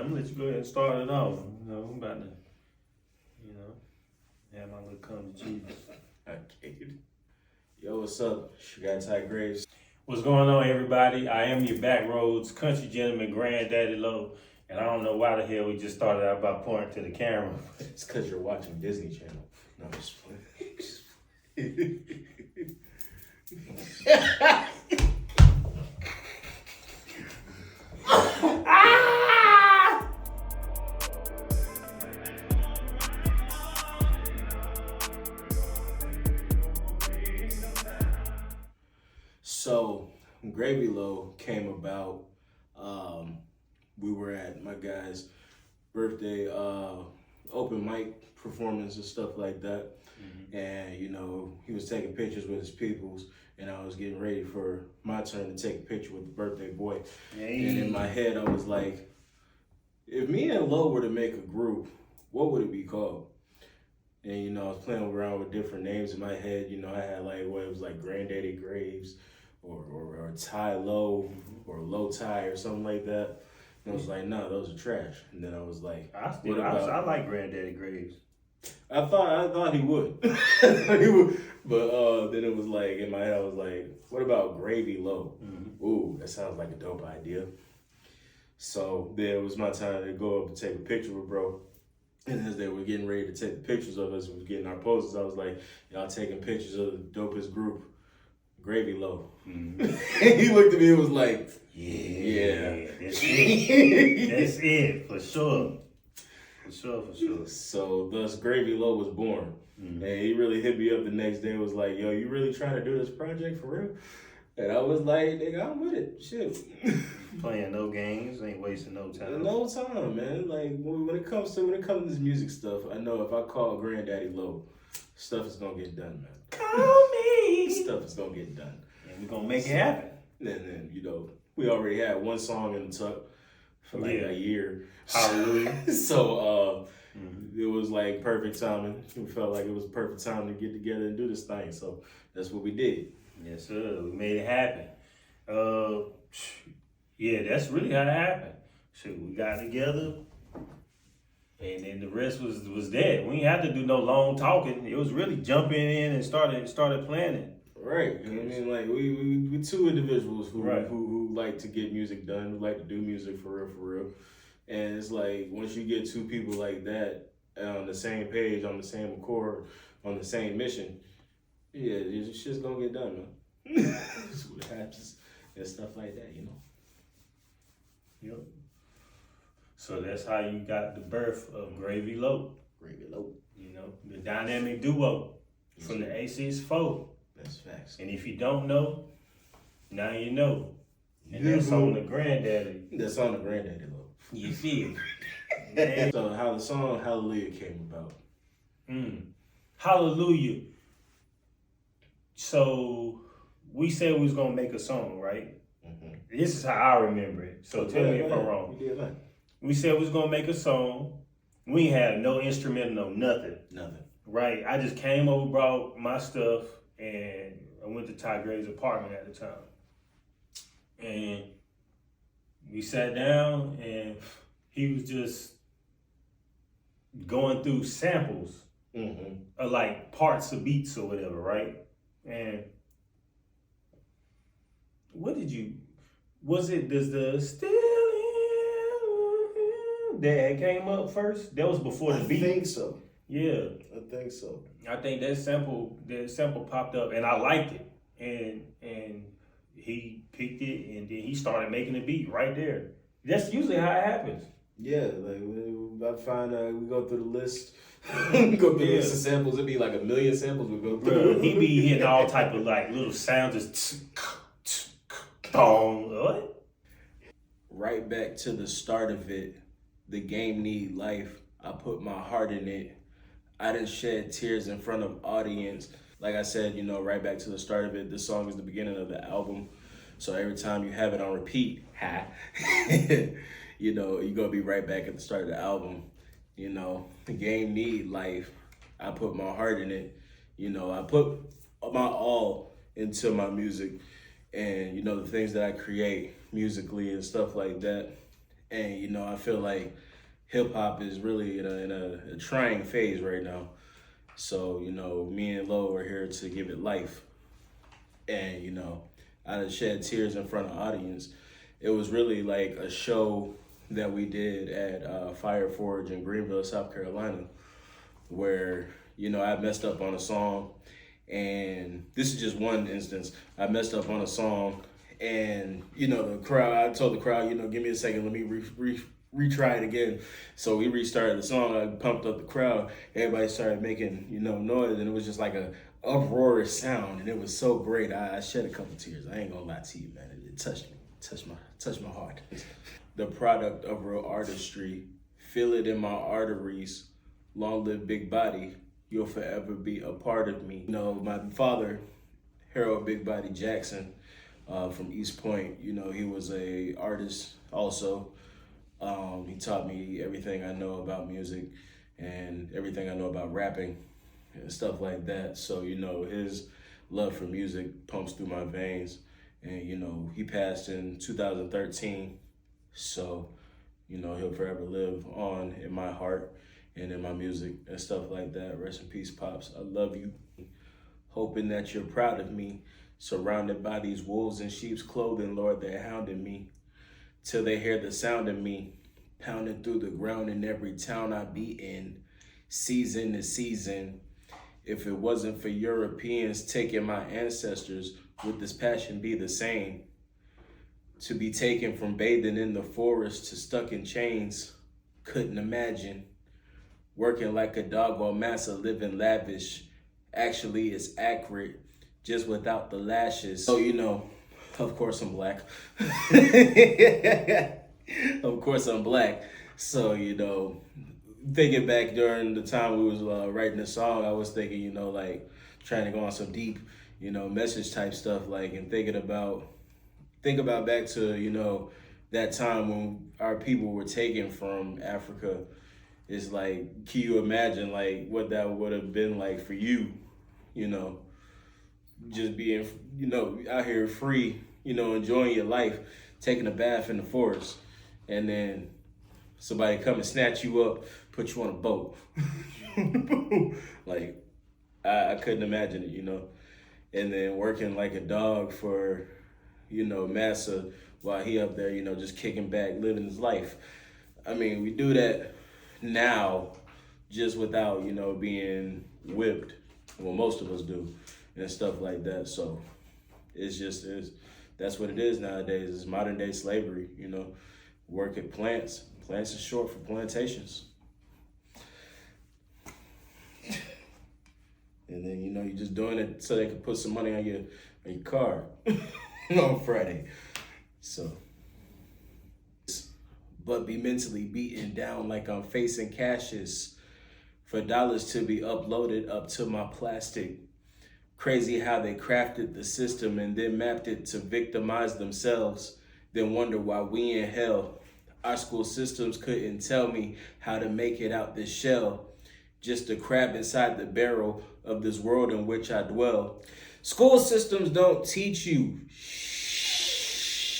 I'm gonna let you go ahead and start it off. You know, I'm about to, you know, have my little come to Jesus. Okay. Yo, what's up? You got Ty Graves. What's going on, everybody? I am your backroads country gentleman, Granddaddy Lo, and I don't know why the hell we just started out by pointing to the camera. It's because you're watching Disney Channel. No, I'm just playing. So, Gravey Lo came about. We were at my guy's birthday open mic performance and stuff like that. Mm-hmm. And, you know, he was taking pictures with his peoples, and I was getting ready for my turn to take a picture with the birthday boy. Hey. And in my head, I was like, if me and Lo were to make a group, what would it be called? And, you know, I was playing around with different names in my head. You know, I had like, what, it was like Granddaddy Graves or Ty Lo or Low Ty or something like that. And I was like, no, those are trash. And then I was like, I like Granddaddy Graves. I thought he would. He would. But then it was like, in my head, I was like, what about Gravey Lo? Mm-hmm. Ooh, that sounds like a dope idea. So then it was my time to go up to take a picture with bro. And as they were getting ready to take the pictures of us, we were getting our poses, I was like, y'all taking pictures of the dopest group, Gravey Lo. Mm-hmm. And he looked at me and was like, yeah. That's it. That's it, for sure. For sure. So thus Gravey Lo was born. Mm-hmm. And he really hit me up the next day and was like, yo, you really trying to do this project for real? And I was like, nigga, I'm with it. Shit. Playing no games, ain't wasting no time. No time, man. Like when it comes to this music stuff, I know if I call Granddaddy Lo, stuff is gonna get done, man. Call me. Stuff is gonna get done. And we're gonna make it happen. And then, you know, we already had one song in the tuck for like a year. Hallelujah. So it was like perfect timing. We felt like it was perfect time to get together and do this thing. So that's what we did. Yes, sir. We made it happen. Yeah, that's really how it happened. So we got together, and then the rest was that. We didn't have to do no long talking. It was really jumping in and started planning. Right. I mean, like we two individuals who like to get music done, who like to do music for real. And it's like once you get two people like that on the same page, on the same accord, on the same mission, yeah, it's just gonna get done, man. That's what happens and stuff like that, you know. Yep. So that's how you got the birth of Gravey Lo. Gravey Lo. You know, the dynamic duo from the A64. That's facts. And if you don't know, now you know. And that's on the Granddaddy. That's on the Granddaddy Lo. You feel? So how the song Hallelujah came about. Hallelujah. So we said we was gonna make a song, right? Mm-hmm. This is how I remember it. So tell me if I'm wrong. We said we was gonna make a song. We had no instrumental, no nothing. Right? I just came over, brought my stuff, and I went to Ty Graves' apartment at the time. And we sat down, and he was just going through samples of like parts of beats or whatever, right? And does the still that came up first? That was before the beat? I think so. Yeah. I think so. I think that sample popped up and I liked it. And he picked it and then he started making the beat right there. That's usually how it happens. Yeah, like I find we go through the list. Go through the list of samples. It'd be like 1 million samples we go through. Bruh, he be hitting all type of like little sounds, just what? Right back to the start of it. The game need life. I put my heart in it. I didn't shed tears in front of audience. Like I said, you know, right back to the start of it. This song is the beginning of the album. So every time you have it on repeat, you know, you're gonna be right back at the start of the album. You know, the game need life. I put my heart in it. You know, I put my all into my music and, you know, the things that I create musically and stuff like that. And, you know, I feel like hip hop is really in a trying phase right now. So, you know, me and Lo are here to give it life. And, you know, I done shed tears in front of audience. It was really like a show that we did at Fire Forge in Greenville, South Carolina, where, you know, I messed up on a song. And this is just one instance. I messed up on a song, and, you know, the crowd, I told the crowd, you know, give me a second, let me retry it again. So we restarted the song. I pumped up the crowd. Everybody started making, you know, noise, and it was just like a uproarious sound, and it was so great. I shed a couple tears. I ain't gonna lie to you, man. It touched me, touched my heart. The product of real artistry. Feel it in my arteries. Long live Big Body. You'll forever be a part of me. You know, my father, Harold Big Body Jackson, from East Point, you know, he was a artist also. He taught me everything I know about music and everything I know about rapping and stuff like that. So, you know, his love for music pumps through my veins. And, you know, he passed in 2013. So, you know, he'll forever live on in my heart and in my music and stuff like that. Rest in peace, Pops. I love you. Hoping that you're proud of me. Surrounded by these wolves in sheep's clothing, Lord, they're hounding me. Till they hear the sound of me. Pounding through the ground in every town I be in. Season to season. If it wasn't for Europeans taking my ancestors, would this passion be the same? To be taken from bathing in the forest to stuck in chains. Couldn't imagine. Working like a dog while massa living lavish. Actually, it's accurate, just without the lashes. So, you know, of course I'm black. Of course I'm black. So, you know, thinking back during the time we was writing the song, I was thinking, you know, like trying to go on some deep, you know, message type stuff, like, and think about back to, you know, that time when our people were taken from Africa. It's like, can you imagine like what that would have been like for you, you know, just being, you know, out here free, you know, enjoying your life, taking a bath in the forest, and then somebody come and snatch you up, put you on a boat. Like, I couldn't imagine it, you know, and then working like a dog for, you know, massa while he up there, you know, just kicking back, living his life. I mean, we do that now just without, you know, being whipped. Well, most of us do and stuff like that. So that's what it is nowadays. It's modern day slavery, you know, work at plants. Plants is short for plantations. And then, you know, you're just doing it so they can put some money on your car on Friday. So, but be mentally beaten down like I'm facing cashes for dollars to be uploaded up to my plastic. Crazy how they crafted the system and then mapped it to victimize themselves, then wonder why we in hell. Our school systems couldn't tell me how to make it out this shell. Just a crab inside the barrel of this world in which I dwell. School systems don't teach you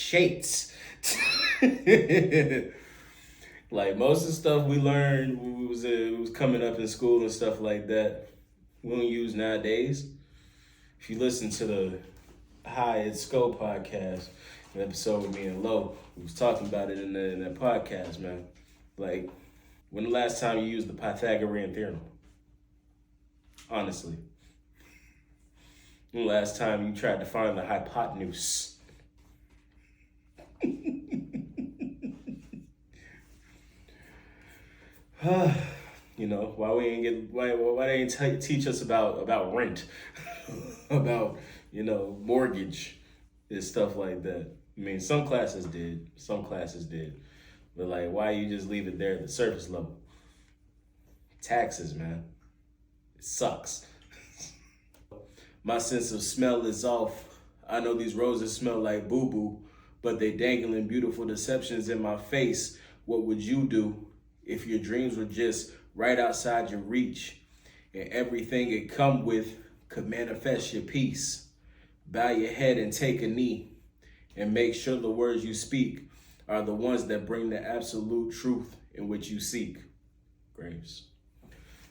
shapes. Like most of the stuff we learned it was coming up in school and stuff like that, we don't use nowadays. If you listen to the High at Skull podcast, an episode with me and Lo, we was talking about it in that podcast, man. Like, when the last time you used the Pythagorean theorem? Honestly. When the last time you tried to find the hypotenuse? You know, why they ain't teach us about rent, about, you know, mortgage and stuff like that. I mean, some classes did, but like, why you just leave it there at the surface level? Taxes, man, it sucks. My sense of smell is off. I know these roses smell like boo-boo, but they dangling beautiful deceptions in my face. What would you do if your dreams were just right outside your reach and everything it come with could manifest your peace? Bow your head and take a knee and make sure the words you speak are the ones that bring the absolute truth in which you seek. Graves.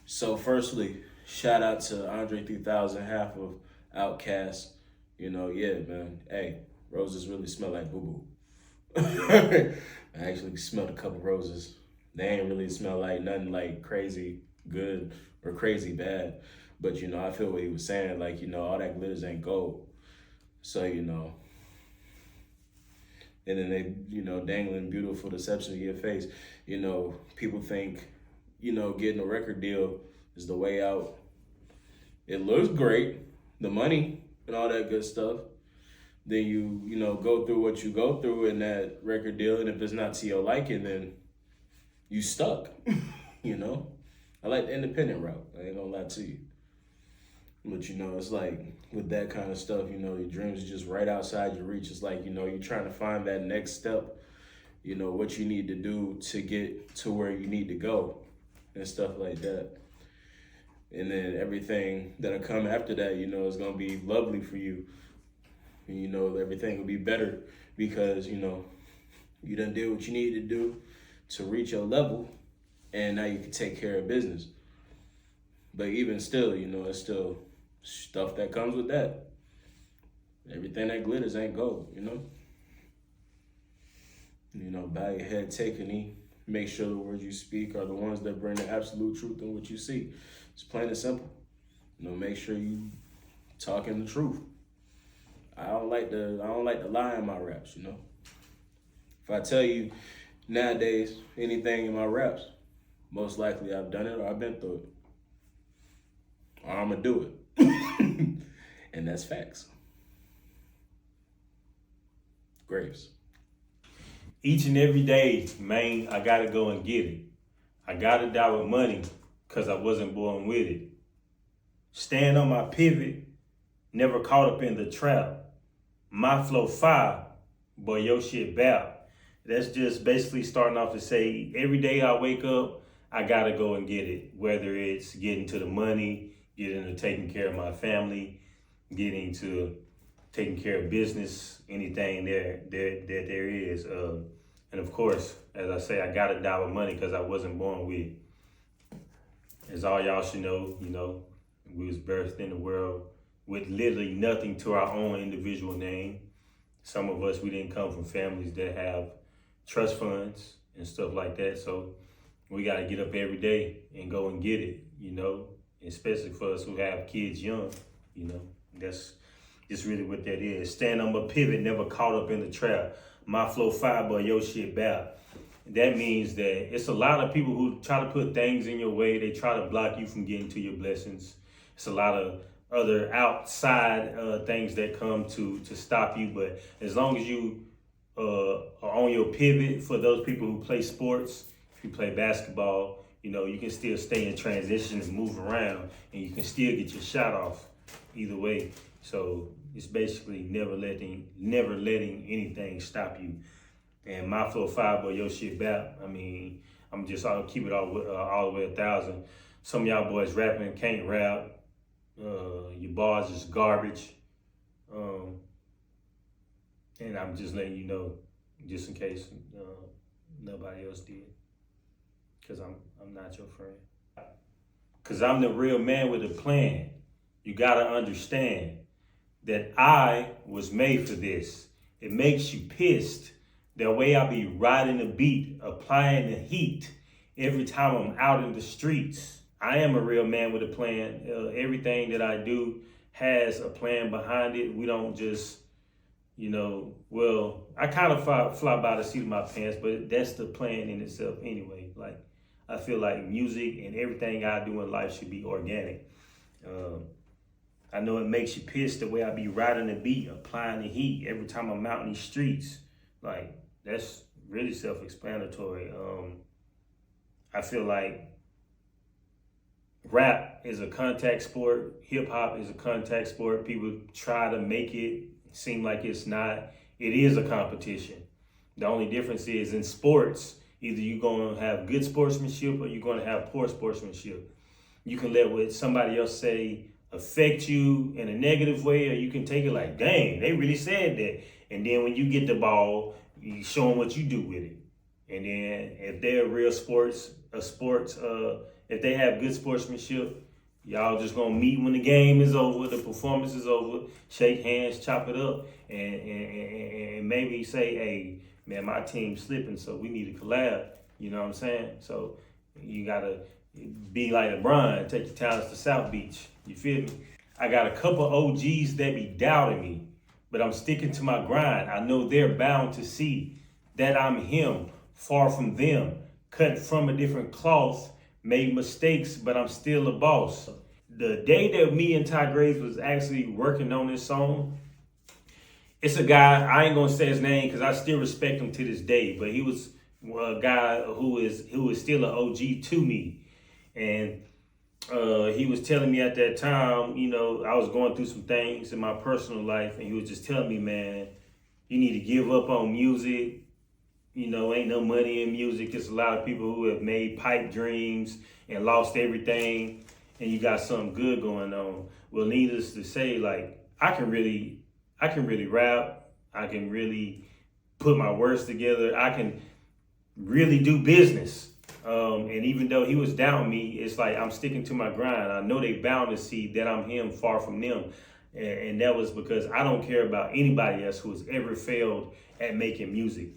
So firstly, shout out to Andre 3000, half of Outkast. You know, yeah, man. Hey, roses really smell like boo-boo. I actually smelled a couple roses. They ain't really smell like nothing like crazy good or crazy bad. But, you know, I feel what he was saying. Like, you know, all that glitters ain't gold. So, you know. And then they, you know, dangling beautiful deception in your face. You know, people think, you know, getting a record deal is the way out. It looks great, the money and all that good stuff. Then you know, go through what you go through in that record deal, and if it's not to your liking, then you stuck, you know? I like the independent route, I ain't gonna lie to you. But, you know, it's like, with that kind of stuff, you know, your dreams are just right outside your reach. It's like, you know, you're trying to find that next step, you know, what you need to do to get to where you need to go and stuff like that. And then everything that'll come after that, you know, is gonna be lovely for you. And, you know, everything will be better because, you know, you done did what you needed to do to reach your level, and now you can take care of business. But even still, you know, it's still stuff that comes with that. Everything that glitters ain't gold, you know? You know, bow your head, take a knee. Make sure the words you speak are the ones that bring the absolute truth in what you see. It's plain and simple. You know, make sure you talking the truth. I don't like to lie in my raps, you know? If I tell you nowadays anything in my raps, most likely I've done it or I've been through it. Or I'm gonna do it. And that's facts. Graves. Each and every day, man, I gotta go and get it. I gotta die with money because I wasn't born with it. Stand on my pivot, never caught up in the trap. My flow fire, boy, your shit bap. That's just basically starting off to say, every day I wake up, I gotta go and get it. Whether it's getting to the money, getting to taking care of my family, getting to taking care of business, anything that there is. And of course, as I say, I gotta die with money because I wasn't born with it. As all y'all should know, you know, we was birthed in the world with literally nothing to our own individual name. Some of us, we didn't come from families that have trust funds and stuff like that. So we gotta get up every day and go and get it, you know, especially for us who have kids young, you know. That's just really what that is. Stand on my pivot, never caught up in the trap. My flow fire, but your shit bad. That means that it's a lot of people who try to put things in your way. They try to block you from getting to your blessings. It's a lot of other outside things that come to stop you. But as long as you are on your pivot, for those people who play sports, if you play basketball, you know, you can still stay in transition and move around, and you can still get your shot off either way. So it's basically never letting anything stop you. And my flow five, but your shit back. I mean, I'll keep it all the way 1,000. Some of y'all boys rapping can't rap. Your bars is garbage. And I'm just letting you know, just in case nobody else did. Cause I'm not your friend. Cause I'm the real man with a plan. You gotta understand that I was made for this. It makes you pissed. The way I be riding the beat, applying the heat every time I'm out in the streets. I am a real man with a plan. Everything that I do has a plan behind it. We don't just, you know, well, I kind of fly by the seat of my pants, but that's the plan in itself anyway. Like, I feel like music and everything I do in life should be organic. I know it makes you pissed the way I be riding the beat, applying the heat every time I'm out in these streets. Like, that's really self-explanatory. I feel like rap is a contact sport. Hip hop is a contact sport. People try to make it seem like it's not. It is a competition. The only difference is in sports, either you're going to have good sportsmanship or you're going to have poor sportsmanship. You can let what somebody else say affect you in a negative way, or you can take it like, dang, they really said that. And then when you get the ball, you show them what you do with it. And then if they're real if they have good sportsmanship, y'all just gonna meet when the game is over, the performance is over, shake hands, chop it up, and maybe say, hey, man, my team's slipping, so we need to collab. You know what I'm saying? So you gotta be like LeBron, take your talents to South Beach. You feel me? I got a couple OGs that be doubting me, but I'm sticking to my grind. I know they're bound to see that I'm him, far from them, cut from a different cloth, made mistakes, but I'm still a boss. The day that me and Ty Graves was actually working on this song, it's a guy, I ain't gonna say his name because I still respect him to this day, but he was a guy who is still an OG to me. And he was telling me at that time, you know, I was going through some things in my personal life, and he was just telling me, man, you need to give up on music. You know, ain't no money in music. There's a lot of people who have made pipe dreams and lost everything, and you got something good going on. Well, needless to say, like, I can really rap. I can really put my words together. I can really do business. And even though he was down me, it's like I'm sticking to my grind. I know they bound to see that I'm him, far from them. And that was because I don't care about anybody else who has ever failed at making music.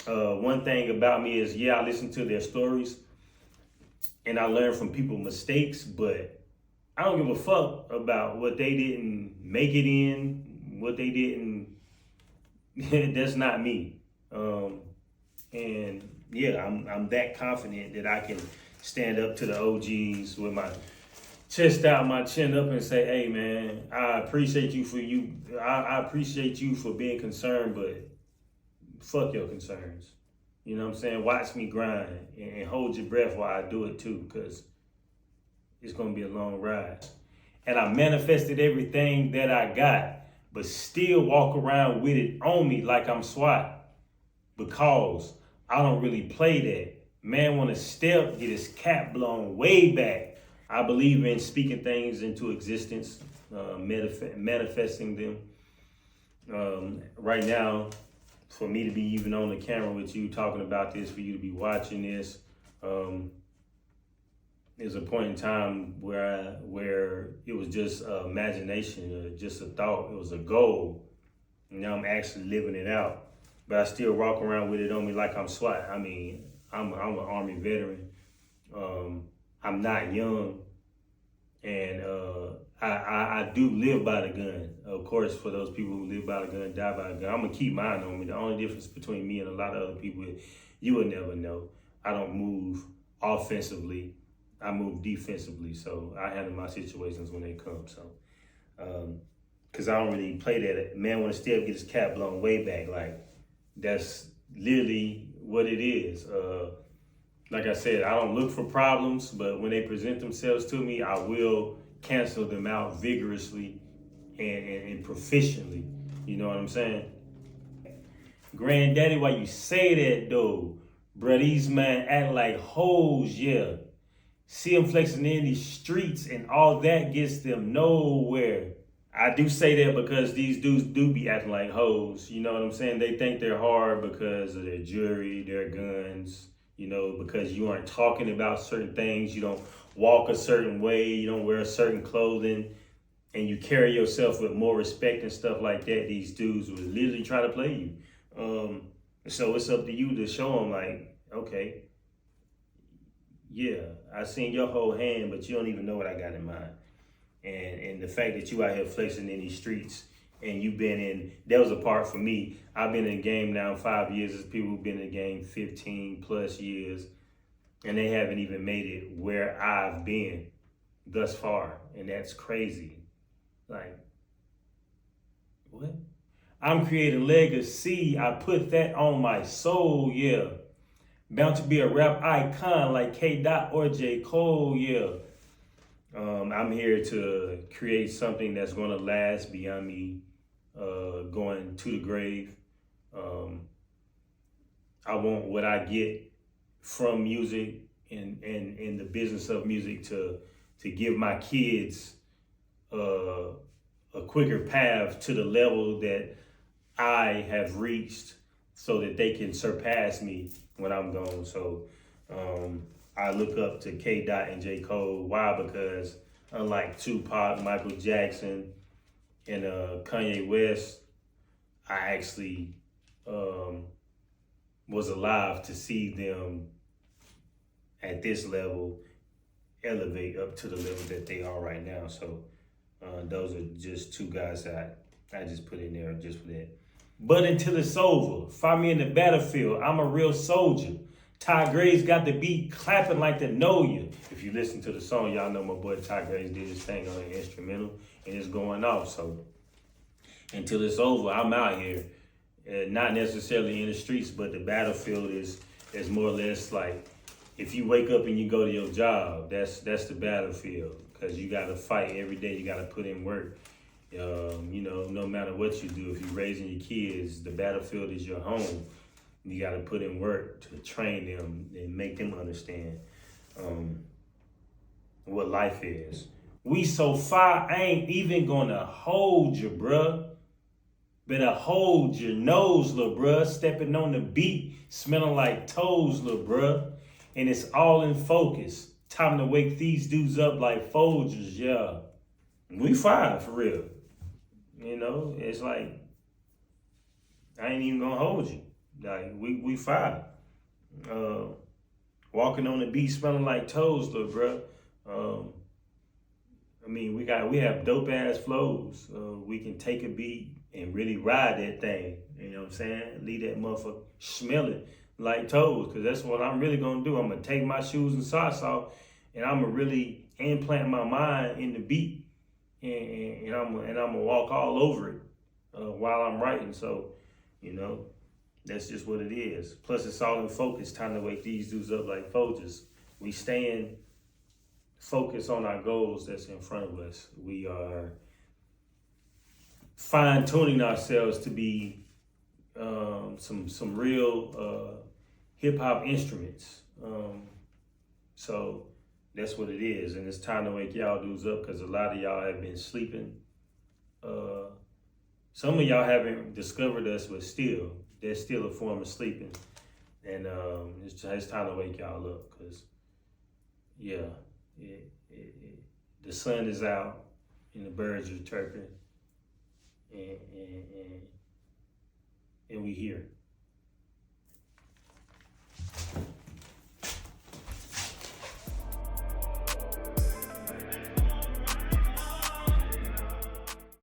One thing about me is, I listen to their stories and I learn from people's mistakes, but I don't give a fuck about what they didn't make it in, what they didn't. That's not me. And I'm that confident that I can stand up to the OGs with my chest out, my chin up, and say, hey man, I appreciate you for I appreciate you for being concerned, but fuck your concerns. You know what I'm saying? Watch me grind and hold your breath while I do it too, because it's gonna be a long ride. And I manifested everything that I got, but still walk around with it on me like I'm SWAT, because I don't really play that. Man wanna step, get his cap blown way back. I believe in speaking things into existence, manifesting them. Right now, for me to be even on the camera with you talking about this, for you to be watching this, there's a point in time where it was just imagination, just a thought, it was a goal. And now I'm actually living it out. But I still walk around with it on me like I'm SWAT. I mean, I'm an Army veteran. I'm not young. And I do live by the gun. Of course, for those people who live by the gun, die by the gun, I'm gonna keep mine on me. The only difference between me and a lot of other people is you would never know. I don't move offensively. I move defensively. So I handle my situations when they come. So, cause I don't really play that. Man wanna still get his cap blown way back. Like, that's literally what it is. Like I said, I don't look for problems, but when they present themselves to me, I will cancel them out vigorously and proficiently. You know what I'm saying? Granddaddy, why you say that though? Bruh, these man act like hoes, yeah. See them flexing in these streets and all that gets them nowhere. I do say that because these dudes do be acting like hoes. You know what I'm saying? They think they're hard because of their jewelry, their guns, you know, because you aren't talking about certain things. You don't walk a certain way. You don't wear certain clothing. And you carry yourself with more respect and stuff like that. These dudes will literally try to play you. So it's up to you to show them like, okay, yeah, I seen your whole hand, but you don't even know what I got in mind. And the fact that you out here flexing in these streets and you've been in, that was a part for me. I've been in the game now 5 years. There's people who've been in the game 15 plus years and they haven't even made it where I've been thus far. And that's crazy. Like, what? I'm creating legacy. I put that on my soul, yeah. Bound to be a rap icon like K. Dot or J. Cole, yeah. I'm here to create something that's going to last beyond me going to the grave. I want what I get from music and the business of music to give my kids a quicker path to the level that I have reached so that they can surpass me when I'm gone. So I look up to K. Dot and J. Cole. Why? Because unlike Tupac, Michael Jackson, and Kanye West, I actually was alive to see them at this level elevate up to the level that they are right now. So those are just two guys that I just put in there just for that. But until it's over, find me in the battlefield. I'm a real soldier. Ty Graves got the beat clapping like the know you. If you listen to the song, y'all know my boy Ty Graves did his thing on the instrumental and it's going off. So until it's over, I'm out here. Not necessarily in the streets, but the battlefield is more or less like if you wake up and you go to your job, that's the battlefield. Because you got to fight every day. You got to put in work. You know, no matter what you do, if you're raising your kids, the battlefield is your home. You got to put in work to train them and make them understand what life is. We so far, I ain't even gonna hold you, bruh. Better hold your nose, little bruh. Stepping on the beat, smelling like toes, little bruh. And it's all in focus. Time to wake these dudes up like Folgers, yeah. We fine, for real. You know, it's like, I ain't even gonna hold you. Like, we fine. Walking on the beat, smelling like toes, little bruh. I mean, we have dope ass flows. We can take a beat and really ride that thing. You know what I'm saying? Leave that motherfucker smelling like toes, because that's what I'm really gonna do. I'm gonna take my shoes and socks off, and I'm gonna really implant my mind in the beat, and I'm gonna walk all over it while I'm writing. So, you know, that's just what it is. Plus, it's all in focus. Time to wake these dudes up like Folgers. We staying focused on our goals that's in front of us. We are fine-tuning ourselves to be some real hip-hop instruments. So that's what it is. And it's time to wake y'all dudes up, because a lot of y'all have been sleeping. Some of y'all haven't discovered us, but still, there's still a form of sleeping. And it's time to wake y'all up, because, yeah, the sun is out and the birds are chirping, and we here.